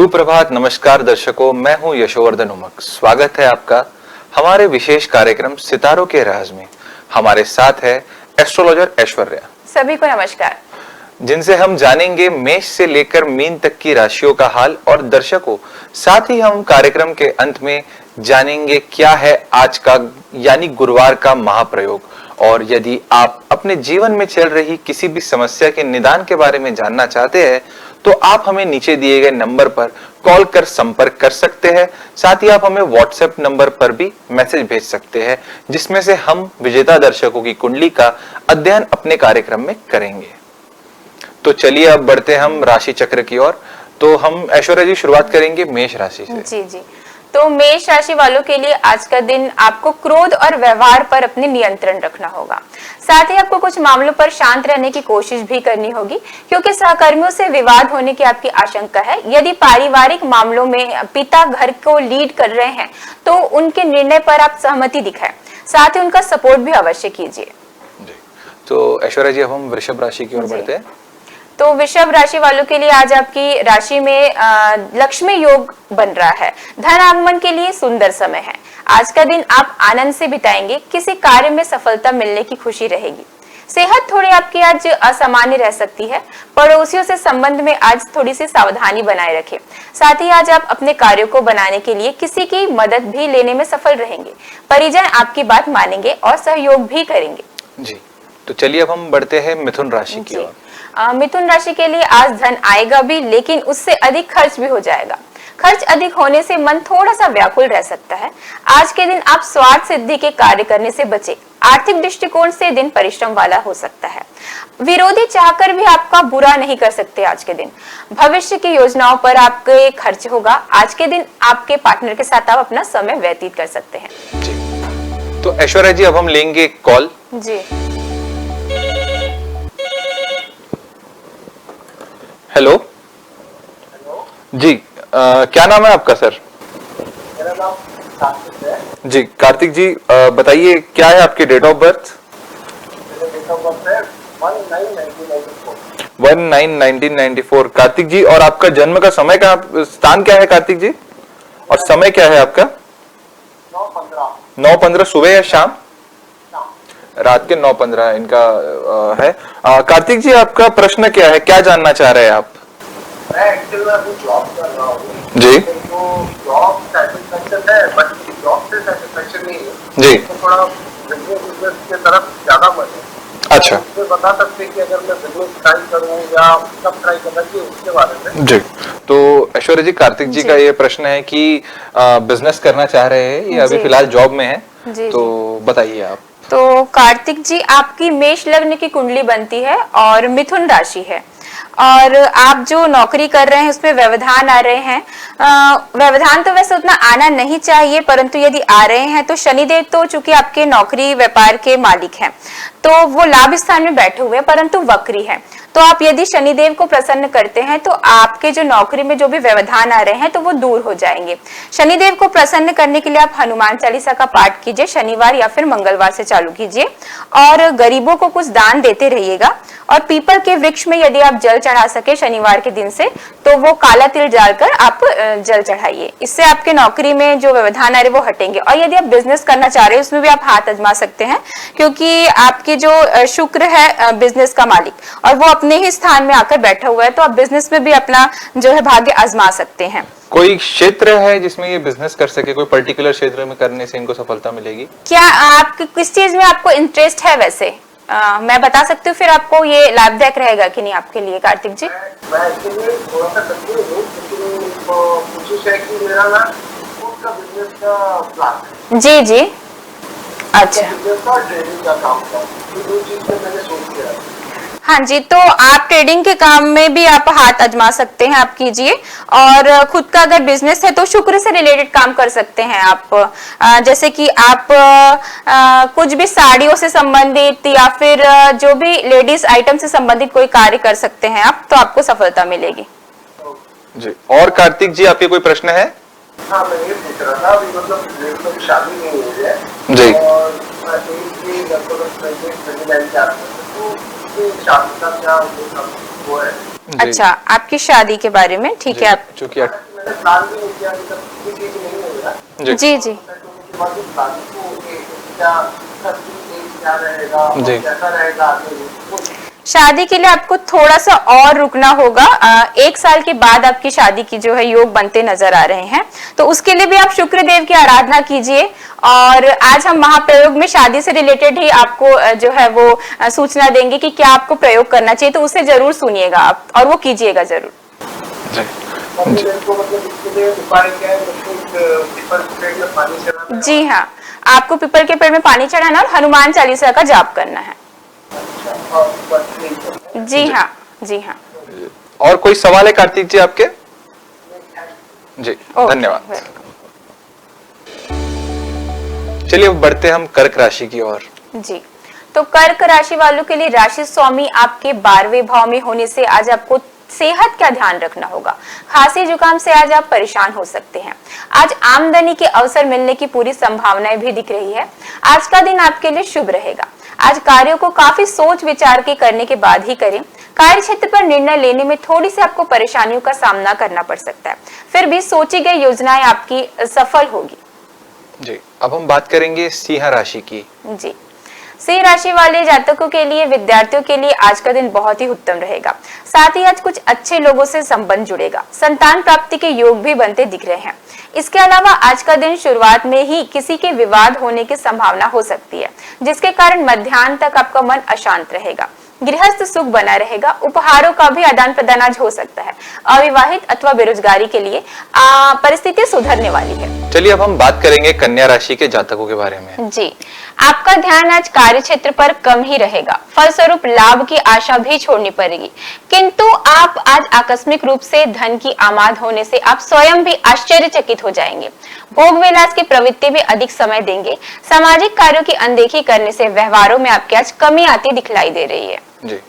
सुप्रभात, नमस्कार दर्शकों, मैं हूं यशोवर्धन उमक। स्वागत है आपका हमारे विशेष कार्यक्रम सितारों के राज में। हमारे साथ है एस्ट्रोलॉजर ऐश्वर्या। सभी को नमस्कार। जिनसे हम जानेंगे मेष से लेकर मीन तक की राशियों का हाल। और दर्शकों, साथ ही हम कार्यक्रम के अंत में जानेंगे क्या है आज का यानी गुरुवार का महाप्रयोग। और यदि आप अपने जीवन में चल रही किसी भी समस्या के निदान के बारे में जानना चाहते हैं तो आप हमें नीचे दिए गए नंबर पर कॉल कर संपर्क कर सकते हैं। साथ ही आप हमें व्हाट्सएप नंबर पर भी मैसेज भेज सकते हैं, जिसमें से हम विजेता दर्शकों की कुंडली का अध्ययन अपने कार्यक्रम में करेंगे। तो चलिए अब बढ़ते हम राशि चक्र की ओर। तो हम ऐश्वर्या जी शुरुआत करेंगे मेष राशि से। जी जी। तो मेष राशि वालों के लिए आज का दिन आपको क्रोध और व्यवहार पर अपने नियंत्रण रखना होगा। साथ ही आपको कुछ मामलों पर शांत रहने की कोशिश भी करनी होगी, क्योंकि सहकर्मियों से विवाद होने की आपकी आशंका है। यदि पारिवारिक मामलों में पिता घर को लीड कर रहे हैं तो उनके निर्णय पर आप सहमति दिखाएं। साथ ही उनका सपोर्ट भी अवश्य कीजिए। तो ऐश्वर्या जी, अब हम वृषभ राशि की ओर बढ़ते हैं। तो वृषभ राशि वालों के लिए आज आपकी राशि में लक्ष्मी योग बन रहा है। धन आगमन के लिए सुंदर समय है। आज का दिन आप आनंद से बिताएंगे। किसी कार्य में सफलता मिलने की खुशी रहेगी। सेहत थोड़ी आपकी आज असामान्य रह सकती है। पड़ोसियों से संबंध में आज थोड़ी सी सावधानी बनाए रखें। साथ ही आज आप अपने कार्यों को बनाने के लिए किसी की मदद भी लेने में सफल रहेंगे। परिजन आपकी बात मानेंगे और सहयोग भी करेंगे। जी, तो चलिए अब हम बढ़ते हैं मिथुन राशि की ओर। मिथुन राशि के लिए आज धन आएगा भी, लेकिन उससे अधिक खर्च भी हो जाएगा। खर्च अधिक होने से मन थोड़ा सा व्याकुल रह सकता है। आज के दिन आप स्वार्थ सिद्धि के कार्य करने से बचें। आर्थिक दृष्टिकोण से दिन परिश्रम वाला हो सकता है। विरोधी चाहकर भी आपका बुरा नहीं कर सकते। आज के दिन भविष्य की योजनाओं पर आपके खर्च होगा। आज के दिन आपके पार्टनर के साथ आप अपना समय व्यतीत कर सकते हैं। जी, तो ऐश्वर्या जी, अब हम लेंगे कॉल। जी, हेलो जी, क्या नाम है आपका सर? मेरा नाम कार्तिक है। जी कार्तिक जी, बताइए क्या है आपकी डेट ऑफ बर्थ? मेरा डेट ऑफ बर्थ है 19/1994। 19/1994। कार्तिक जी, और आपका जन्म का समय का स्थान क्या है कार्तिक जी? और समय क्या है आपका? 9:15 सुबह या शाम? रात के 9:15 इनका है। कार्तिक जी, आपका प्रश्न क्या है, क्या जानना चाह रहे हैं आप? मैं एक्चुअली में अभी जॉब कर रहा हूँ जी। तो जॉब सेटिस्फेक्शन है, बट जॉब से सेटिस्फेक्शन नहीं है जी। तो थोड़ा बिजनेस के तरफ ज्यादा मन है। अच्छा, मुझे बता सकते हैं कि अगर मैं बिजनेस ट्राई करूँ या कब ट्राई करना चाहिए उसके बारे में? जी, तो ऐश्वर्या जी, कार्तिक जी का ये प्रश्न है कि बिजनेस करना चाह रहे हैं या अभी फिलहाल जॉब में है, तो बताइए आप। तो कार्तिक जी, आपकी मेष लग्न की कुंडली बनती है और मिथुन राशि है, और आप जो नौकरी कर रहे हैं उसमें व्यवधान आ रहे हैं। व्यवधान तो वैसे उतना आना नहीं चाहिए, परंतु यदि आ रहे हैं तो शनिदेव तो चूंकि आपके नौकरी व्यापार के मालिक हैं तो वो लाभ स्थान में बैठे हुए हैं, परंतु वक्री है। तो आप यदि शनिदेव को प्रसन्न करते हैं तो आपके जो नौकरी में जो भी व्यवधान आ रहे हैं तो वो दूर हो जाएंगे। शनिदेव को प्रसन्न करने के लिए आप हनुमान चालीसा का पाठ कीजिए। शनिवार या फिर मंगलवार से चालू कीजिए और गरीबों को कुछ दान देते रहिएगा। और पीपल के वृक्ष में यदि आप जल चढ़ा सके शनिवार के दिन से, तो वो काला तिल डालकर आप जल चढ़ाइए। इससे आपके नौकरी में जो व्यवधान आ रहे वो हटेंगे। और यदि आप बिजनेस करना चाह रहे हैं उसमें भी आप हाथ आजमा सकते हैं, क्योंकि आपके जो शुक्र है बिजनेस का मालिक और वो अपने ही स्थान में आकर बैठा हुआ है, तो आप बिजनेस में भी अपना जो है भाग्य आजमा सकते हैं। कोई क्षेत्र है जिसमें ये बिजनेस कर सके? कोई पर्टिकुलर क्षेत्र में करने से इनको सफलता मिलेगी? क्या आप किस चीज में आपको इंटरेस्ट है? वैसे मैं बता सकती हूँ, फिर आपको ये लाभदायक रहेगा कि नहीं आपके लिए कार्तिक जी। मैं एक्चुअली थोड़ा सा कंफ्यूज हूँ, लेकिन कोशिश है कि मेरा ना फूड का बिजनेस का प्लान है। जी जी, अच्छा। बिजनेस का ट्रेडिंग का काम था, ये दो चीज में मैंने सोच लिया। हाँ जी, तो आप ट्रेडिंग के काम में भी आप हाथ आजमा सकते हैं, आप कीजिए। और खुद का अगर बिजनेस है तो शुक्र से रिलेटेड काम कर सकते हैं आप। जैसे कि आप कुछ भी साड़ियों से संबंधित या फिर जो भी लेडीज आइटम से संबंधित कोई कार्य कर सकते हैं आप, तो आपको सफलता मिलेगी। जी, और कार्तिक जी, आपके कोई प्रश्न है? हाँ, मैं ये पूछ रहा था, अभी मतलब मेरी तो शादी नहीं हुई है जी। और शादी का क्या वो है? अच्छा, आपकी शादी के बारे में, ठीक है। आप चूंकि मैंने प्लान भी नहीं किया, अभी तक किसी चीज नहीं होगा। जी जी जी के बाद शादी को क्या क्या रहेगा, जी। कैसा रहेगा आगे शादी के लिए आपको थोड़ा सा और रुकना होगा। 1 साल के बाद आपकी शादी की जो है योग बनते नजर आ रहे हैं, तो उसके लिए भी आप शुक्र देव की आराधना कीजिए। और आज हम महाप्रयोग में शादी से रिलेटेड ही आपको जो है वो सूचना देंगे कि क्या आपको प्रयोग करना चाहिए, तो उसे जरूर सुनिएगा आप और वो कीजिएगा जरूर। जी मतलब इसके लिए उपाय क्या है? पीपल के पेड़ में पानी चढ़ाना है? जी हाँ, आपको पीपल के पेड़ में पानी चढ़ाना और हनुमान चालीसा का जाप करना है। अच्छा, और ऊपर नहीं करना है? जी हाँ, जी हाँ। और कोई सवाल है कार्तिक जी आपके? जी ओके, धन्यवाद। वेलकम। चलिए अब बढ़ते हैं हम कर्क राशि की ओर। जी, तो कर्क राशि वालों के लिए राशि स्वामी आपके 12वें भाव में होने से आज आपको सेहत का ध्यान रखना होगा। खांसी जुकाम से आज आप परेशान हो सकते हैं। आज आमदनी के अवसर मिलने की पूरी संभावनाएं भी दिख रही है। आज का दिन आपके लिए शुभ रहेगा। आज कार्यों को काफी सोच विचार के करने के बाद ही करें। कार्य क्षेत्र पर निर्णय लेने में थोड़ी सी आपको परेशानियों का सामना करना पड़ सकता है, फिर भी सोची गई योजनाएं आपकी सफल होगी। जी अब हम बात करेंगे सिंह राशि की। जी, सिंह राशि वाले जातकों के लिए, विद्यार्थियों के लिए आज का दिन बहुत ही उत्तम रहेगा। साथ ही आज कुछ अच्छे लोगों से संबंध जुड़ेगा। संतान प्राप्ति के योग भी बनते दिख रहे हैं। इसके अलावा आज का दिन शुरुआत में ही किसी के विवाद होने की संभावना हो सकती है, जिसके कारण मध्याह्न तक आपका मन अशांत रहेगा। गृहस्थ सुख बना रहेगा। उपहारों का भी आदान प्रदान आज हो सकता है। अविवाहित अथवा बेरोजगारी के लिए परिस्थिति सुधरने वाली है। चलिए अब हम बात करेंगे कन्या राशि के जातकों के बारे में। जी, आपका ध्यान आज कार्य क्षेत्र पर कम ही रहेगा। फलस्वरूप लाभ की आशा भी छोड़नी पड़ेगी, किंतु आप आज आकस्मिक रूप से धन की आमाद होने से आप स्वयं भी आश्चर्यचकित हो जाएंगे। भोग विलास की प्रवृत्ति भी अधिक समय देंगे। सामाजिक कार्यों की अनदेखी करने से व्यवहारों में आपके आज कमी आती दिखलाई दे रही है। जी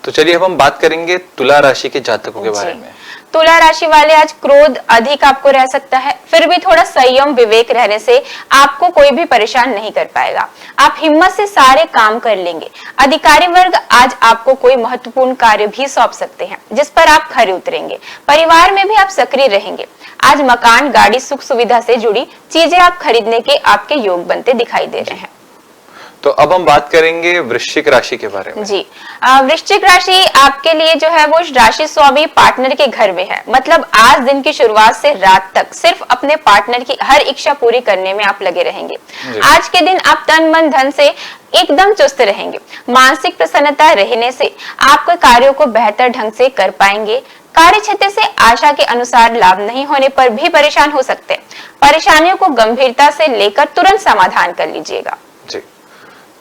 तो चलिए अब हम बात करेंगे तुला राशि के जातकों के बारे में। तुला राशि वाले आज क्रोध अधिक आपको रह सकता है, फिर भी थोड़ा संयम विवेक रहने से आपको कोई भी परेशान नहीं कर पाएगा। आप हिम्मत से सारे काम कर लेंगे। अधिकारी वर्ग आज आपको कोई महत्वपूर्ण कार्य भी सौंप सकते हैं, जिस पर आप खरे उतरेंगे। परिवार में भी आप सक्रिय रहेंगे। आज मकान, गाड़ी, सुख सुविधा से जुड़ी चीजें आप खरीदने के आपके योग बनते दिखाई दे रहे हैं। तो अब हम बात करेंगे वृश्चिक राशि के बारे में। जी, वृश्चिक राशि आपके लिए जो है वो राशि स्वामी पार्टनर के घर में है। मतलब आज दिन की शुरुआत से रात तक सिर्फ अपने पार्टनर की हर इच्छा पूरी करने में आप लगे रहेंगे। आज के दिन आप तन मन धन से एकदम चुस्त रहेंगे। मानसिक प्रसन्नता रहने से आपके कार्यों को बेहतर ढंग से कर पाएंगे। कार्य क्षेत्र से आशा के अनुसार लाभ नहीं होने पर भी परेशान हो सकते हैं। परेशानियों को गंभीरता से लेकर तुरंत समाधान कर लीजिएगा। जी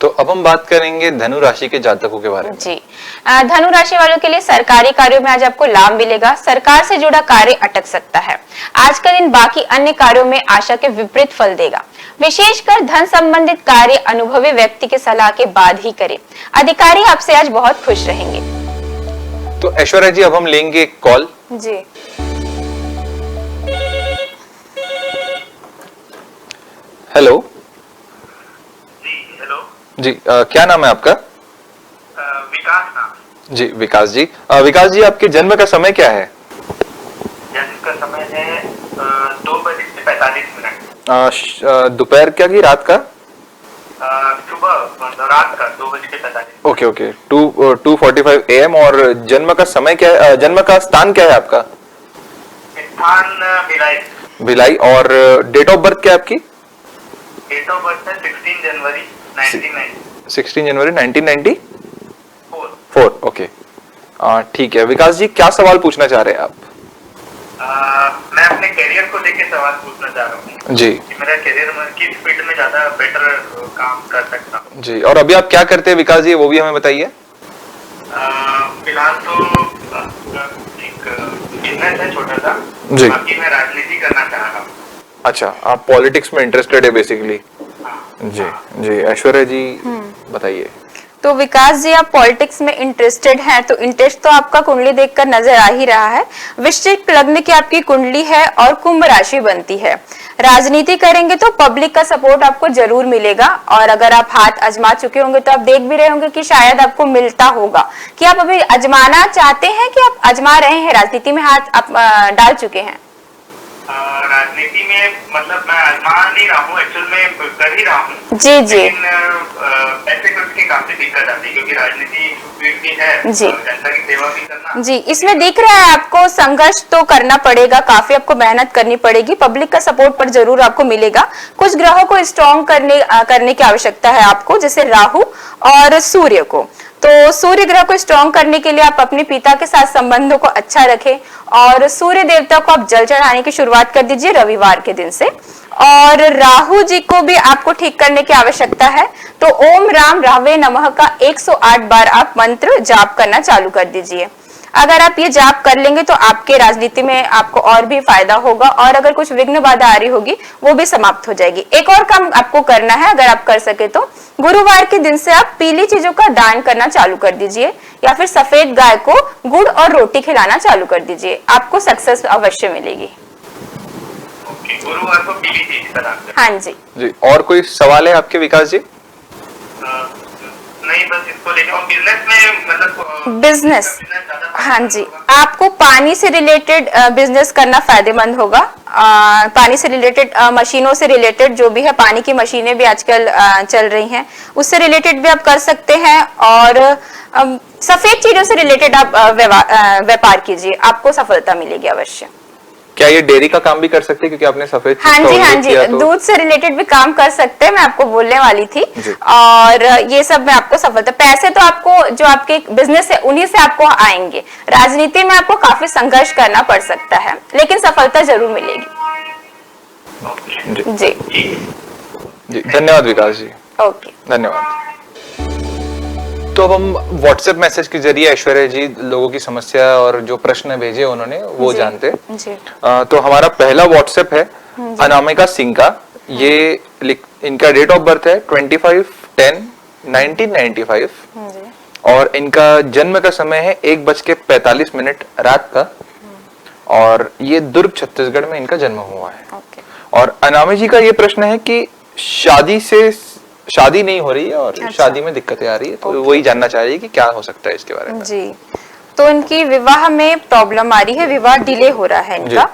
तो अब हम बात करेंगे धनु राशि के जातकों के बारे में। जी, धनु राशि वालों के लिए सरकारी कार्यों में आज आपको लाभ मिलेगा। सरकार से जुड़ा कार्य अटक सकता है। आज का दिन बाकी अन्य कार्यों में आशा के विपरीत फल देगा। विशेषकर धन संबंधित कार्य अनुभवी व्यक्ति के सलाह के बाद ही करें। अधिकारी आपसे आज बहुत खुश रहेंगे। तो ऐश्वर्या जी अब हम लेंगे एक कॉल। जी, हेलो जी, क्या नाम है आपका? विकास नाम। जी विकास जी। विकास जी आपके जन्म का समय क्या है? जन्म का समय है 2:45 दोपहर क्या की रात का? सुबह रात का 2:45। Okay okay 2:45 AM। और जन्म का समय क्या है? जन्म का स्थान क्या है आपका? स्थान भिलाई। भिलाई। और डेट ऑफ बर्थ क्या है आपकी? डेट ऑफ बर्थ है 16 जनवरी 1990। 16 जनवरी 1994। ओके ठीक है। विकास जी क्या सवाल पूछना चाह रहे हैं आप? मैं अपने करियर को लेकर सवाल पूछना चाह रहा हूँ जी कि मेरा करियर में किस फील्ड में ज्यादा बेटर काम कर सकता हूँ। जी। और अभी आप क्या करते हैं विकास जी, वो भी हमें बताइए। फिलहाल तो एक बिजनेस है छोटा सा। जी। बाकी मैं राजनीति करना चाह रहा हूँ। अच्छा, आप पॉलिटिक्स में इंटरेस्टेड है बेसिकली। जी जी। ऐश्वर्या जी बताइए। तो विकास जी आप पॉलिटिक्स में इंटरेस्टेड हैं, तो इंटरेस्ट तो आपका कुंडली देखकर नजर आ ही रहा है। वृश्चिक लग्न की आपकी कुंडली है और कुंभ राशि बनती है। राजनीति करेंगे तो पब्लिक का सपोर्ट आपको जरूर मिलेगा। और अगर आप हाथ आजमा चुके होंगे तो आप देख भी रहे होंगे कि शायद आपको मिलता होगा। कि आप अभी आजमाना चाहते हैं कि आप आजमा रहे हैं, राजनीति में हाथ आप डाल चुके हैं? राजनीति में मतलब मैं आजमा नहीं रहा हूँ, एक्चुअल में कर ही रहा हूँ। जी जी लेकिन पैसे कुछ की काफी दिक्कत आती है क्योंकि राजनीति छुट्टी भी है जी। और जनता की सेवा भी करना। जी, इसमें दिख रहा है आपको संघर्ष तो करना पड़ेगा, काफी आपको मेहनत करनी पड़ेगी, पब्लिक का सपोर्ट पर जरूर आपको मिलेगा। कुछ ग्रहों को स्ट्रॉन्ग करने की आवश्यकता है आपको, जैसे राहु और सूर्य को। तो सूर्य ग्रह को स्ट्रॉन्ग करने के लिए आप अपने पिता के साथ संबंधों को अच्छा रखें और सूर्य देवता को आप जल चढ़ाने की शुरुआत कर दीजिए रविवार के दिन से। और राहु जी को भी आपको ठीक करने की आवश्यकता है, तो ओम राम रावे नमः का 108 बार आप मंत्र जाप करना चालू कर दीजिए। अगर आप ये जाप कर लेंगे तो आपके राजनीति में आपको और भी फायदा होगा, और अगर कुछ विघ्न बाधा आ रही होगी वो भी समाप्त हो जाएगी। एक और काम आपको करना है, अगर आप कर सके तो गुरुवार के दिन से आप पीली चीजों का दान करना चालू कर दीजिए, या फिर सफेद गाय को गुड़ और रोटी खिलाना चालू कर दीजिए, आपको सक्सेस अवश्य मिलेगी। गुरुवार को पीली चीज का दान करें। हाँ जी जी, और कोई सवाल है आपके विकास जी? नहीं, बस इसको लेकर। और बिजनेस में मतलब बिजनेस, ज्यादा हाँ जी, आपको पानी से रिलेटेड बिजनेस करना फायदेमंद होगा। पानी से रिलेटेड मशीनों से रिलेटेड जो भी है, पानी की मशीनें भी आजकल चल रही हैं, उससे रिलेटेड भी आप कर सकते हैं। और सफेद चीजों से रिलेटेड आप व्यापार कीजिए, आपको सफलता मिलेगी अवश्य। क्या ये डेयरी का काम भी कर सकते हैं, क्योंकि आपने सफेद हाँ चीज जी का हाँ उल्लेख जी, किया तो- दूध से रिलेटेड भी काम कर सकते हैं, मैं आपको बोलने वाली थी। जी। और ये सब में आपको सफलता, पैसे तो आपको जो आपके बिजनेस है उन्हीं से आपको आएंगे। राजनीति में आपको काफी संघर्ष करना पड़ सकता है, लेकिन सफलता जरूर मिलेगी। जी जी जी, धन्यवाद विकास जी, ओके। धन्यवाद। तो अब हम व्हाट्सएप मैसेज के जरिए ऐश्वर्या जी लोगों की समस्या और जो प्रश्न भेजे उन्होंने वो जी, जानते। जी तो हमारा पहला व्हाट्सएप है अनामिका सिंह का। ये इनका डेट ऑफ बर्थ है 25/10/1995 जी और इनका जन्म का समय है 1:45 रात का, और ये दुर्ग छत्तीसगढ़ में इनका जन्म हुआ है। ओके। और अनामी जी का ये प्रश्न है कि शादी नहीं हो रही है और अच्छा। शादी में दिक्कतें आ रही है, तो वही जानना चाह रही है कि क्या हो सकता है इसके बारे में। जी, तो इनकी विवाह में प्रॉब्लम आ रही है, विवाह डिले हो रहा है इनका।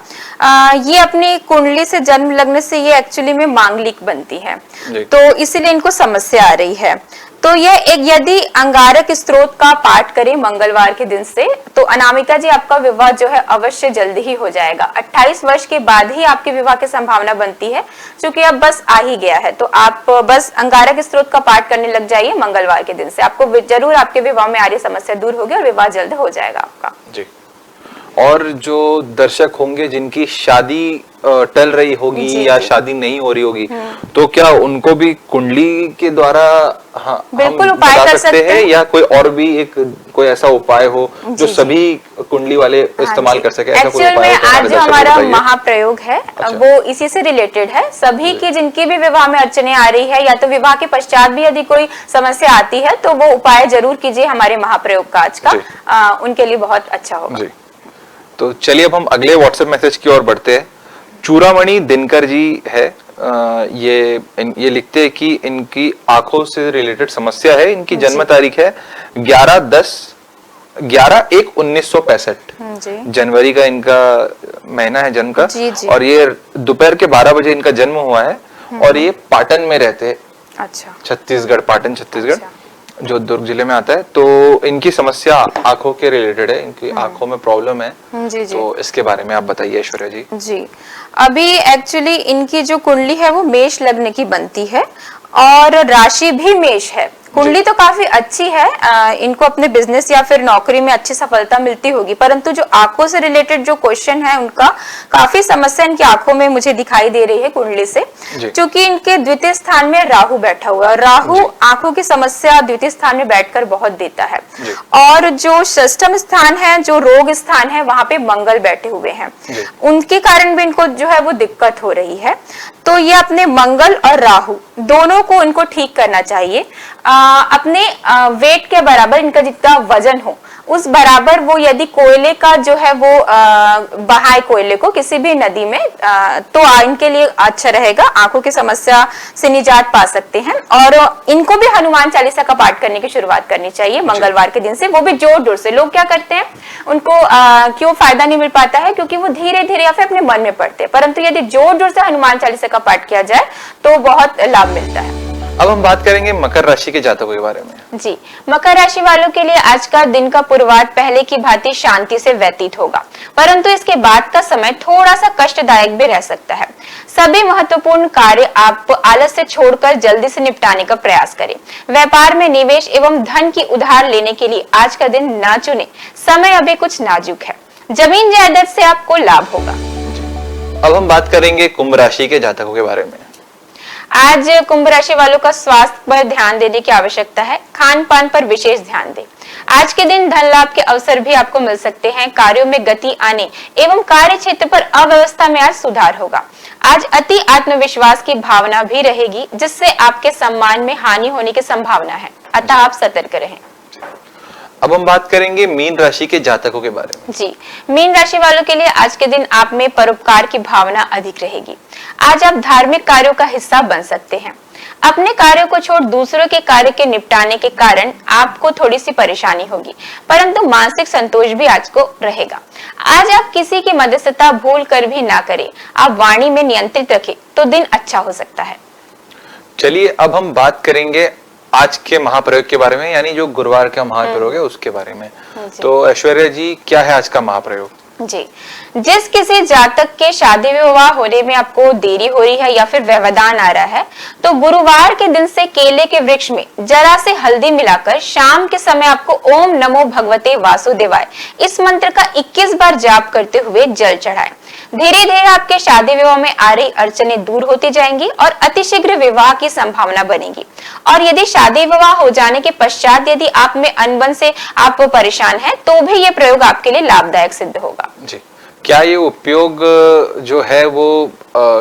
ये अपनी कुंडली से जन्म लगने से ये एक्चुअली में मांगलिक बनती है, जी। तो इसीलिए इनको समस्या आ रही है। तो यह एक, यदि अंगारक स्त्रोत का पाठ करें मंगलवार के दिन से, तो अनामिका जी आपका विवाह जो है अवश्य जल्द ही हो जाएगा। 28 वर्ष के बाद ही आपके विवाह की संभावना बनती है, क्योंकि अब बस आ ही गया है। तो आप बस अंगारक स्त्रोत का पाठ करने लग जाइए मंगलवार के दिन से, आपको जरूर आपके विवाह में आ रही समस्या दूर होगी और विवाह जल्द हो जाएगा आपका। जी। और जो दर्शक होंगे जिनकी शादी टल रही होगी जी, या जी। शादी नहीं हो रही होगी, तो क्या उनको भी कुंडली के द्वारा बिल्कुल हम उपाय बता कर सकते हैं, या कोई और भी कोई ऐसा उपाय हो जो जी, सभी कुंडली वाले इस्तेमाल कर सके? ऐसा कोई एक्चुअल उपाय में हो तो हमारे आज जो दर्शकों को हमारा बताइए। महाप्रयोग है अच्छा। वो इसी से रिलेटेड है। सभी की जिनकी भी विवाह में अड़चने आ रही है, या तो विवाह के पश्चात भी यदि कोई समस्या आती है, तो वो उपाय जरूर कीजिए हमारे महाप्रयोग का आज जी। का, उनके लिए बहुत अच्छा होगा। जी, तो चलिए अब हम अगले व्हाट्सएप मैसेज की ओर बढ़ते हैं। चूड़ामणि दिनकर जी है, ये लिखते हैं कि इनकी आंखों से रिलेटेड समस्या है। इनकी जन्म तारीख है 11/1/1965। जी जनवरी का इनका महीना है जन्म का। जी, जी। और ये दोपहर के 12 बजे इनका जन्म हुआ है, और ये पाटन में रहते हैं, अच्छा छत्तीसगढ़, पाटन छत्तीसगढ़, अच्छा। जो दुर्ग जिले में आता है। तो इनकी समस्या आंखों के रिलेटेड है, इनकी आंखों में प्रॉब्लम है। जी जी तो इसके बारे में आप बताइए ऐश्वर्या जी। जी, अभी एक्चुअली इनकी जो कुंडली है वो मेष लग्न की बनती है, और राशि भी मेष है। कुंडली तो काफी अच्छी है, इनको अपने बिजनेस या फिर नौकरी में अच्छी सफलता मिलती होगी, परंतु जो आंखों से रिलेटेड जो क्वेश्चन है उनका काफी समस्या इनकी आंखों में मुझे दिखाई दे रही है कुंडली से, क्योंकि इनके द्वितीय स्थान में राहु बैठा हुआ है। राहु आंखों की समस्या द्वितीय स्थान में बैठकर बहुत देता है, और जो षष्ठम स्थान है, जो रोग स्थान है, वहां पे मंगल बैठे हुए हैं, उनके कारण भी इनको जो है वो दिक्कत हो रही है। तो ये अपने मंगल और राहु दोनों को इनको ठीक करना चाहिए। अपने वेट के बराबर इनका जितना वजन हो उस बराबर वो यदि कोयले का जो है वो बहाए कोयले को किसी भी नदी में तो इनके लिए अच्छा रहेगा, आंखों की समस्या से निजात पा सकते हैं। और इनको भी हनुमान चालीसा का पाठ करने की शुरुआत करनी चाहिए मंगलवार के दिन से, वो भी जोर जोर से। लोग क्या करते हैं, उनको क्यों फायदा नहीं मिल पाता है, क्योंकि वो धीरे धीरे या फिर अपने मन में पढ़ते हैं, परंतु यदि जोर जोर से हनुमान चालीसा का पाठ किया जाए तो बहुत लाभ मिलता है। अब हम बात करेंगे मकर राशि के जातकों के बारे में। जी, मकर राशि वालों के लिए आज का दिन का पूर्वार्ध पहले की भांति शांति से व्यतीत होगा, परंतु इसके बाद का समय थोड़ा सा कष्टदायक भी रह सकता है। सभी महत्वपूर्ण कार्य आप आलस से छोड़कर जल्दी से निपटाने का प्रयास करें। व्यापार में निवेश एवं धन की उधार लेने के लिए आज का दिन न चुने, समय अभी कुछ नाजुक है। जमीन जायदाद से आपको लाभ होगा। अब हम बात करेंगे कुंभ राशि के जातकों के बारे में। आज कुंभ राशि वालों का स्वास्थ्य पर ध्यान देने की आवश्यकता है। खान पान पर विशेष ध्यान दें। आज के दिन धन लाभ के अवसर भी आपको मिल सकते हैं। कार्यों में गति आने एवं कार्य क्षेत्र पर अव्यवस्था में आज सुधार होगा। आज अति आत्मविश्वास की भावना भी रहेगी, जिससे आपके सम्मान में हानि होने की संभावना है, अतः आप सतर्क रहें। अब हम बात करेंगे मीन राशि के जातकों के बारे में। जी, मीन राशि वालों के लिए आज के दिन आप में परोपकार की भावना अधिक रहेगी। आज आप धार्मिक कार्यों का हिस्सा बन सकते हैं। अपने कार्यों को छोड़ दूसरों के कार्य के निपटाने के कारण आपको थोड़ी सी परेशानी होगी, परंतु मानसिक संतोष भी आज को रहेगा। आज आप किसी की मध्यस्थता भूल कर भी ना करें, आप वाणी में नियंत्रित रखें तो दिन अच्छा हो सकता है। चलिए अब हम बात करेंगे आज के महाप्रयोग के बारे में, यानी जो गुरुवार का महाप्रयोग है उसके बारे में। तो ऐश्वर्या जी, क्या है आज का महाप्रयोग? जी, जिस किसी जातक के शादी विवाह होने में आपको देरी हो रही है या फिर व्यवधान आ रहा है, तो गुरुवार के दिन से केले के वृक्ष में जरा से हल्दी मिलाकर शाम के समय आपको ओम नमो भगवते वासुदेवाय इस मंत्र का 21 बार जाप करते हुए जल चढ़ाएं। धीरे धीरे आपके शादी विवाह में आ रही अड़चनें दूर होती जाएंगी और अतिशीघ्र विवाह की संभावना बनेगी। और यदि शादी विवाह हो जाने के पश्चात यदि आप में अनबन से आप परेशान हैं, तो भी ये प्रयोग आपके लिए लाभदायक सिद्ध होगा। जी, क्या ये उपयोग जो है वो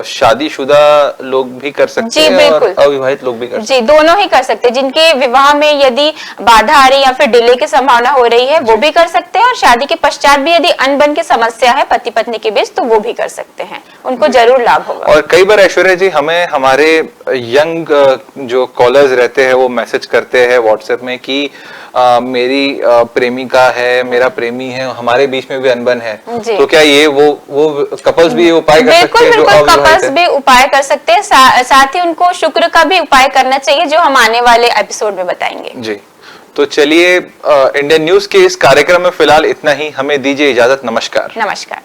शादीशुदा लोग भी कर सकते हैं और अविवाहित लोग भी कर सकते हैं? जी, दोनों ही कर सकते हैं। जिनके विवाह में यदि बाधा आ रही या फिर डिले की संभावना हो रही है वो भी कर सकते हैं, और शादी के पश्चात भी यदि अनबन की समस्या है पति पत्नी के बीच तो वो भी कर सकते हैं, उनको जरूर लाभ होगा। और कई बार ऐश्वर्या जी हमें हमारे यंग जो कॉलर्स रहते हैं वो मैसेज करते हैं व्हाट्सएप में कि मेरी प्रेमिका है, मेरा प्रेमी है, हमारे बीच में भी अनबन है, तो क्या ये वो कपल्स भी ये उपाय कर सकते हैं? बिल्कुल, कपल्स भी उपाय कर सकते हैं। साथ ही उनको शुक्र का भी उपाय करना चाहिए, जो हम आने वाले एपिसोड में बताएंगे। जी, तो चलिए इंडियन न्यूज के इस कार्यक्रम में फिलहाल इतना ही। हमें दीजिए इजाजत। नमस्कार। नमस्कार।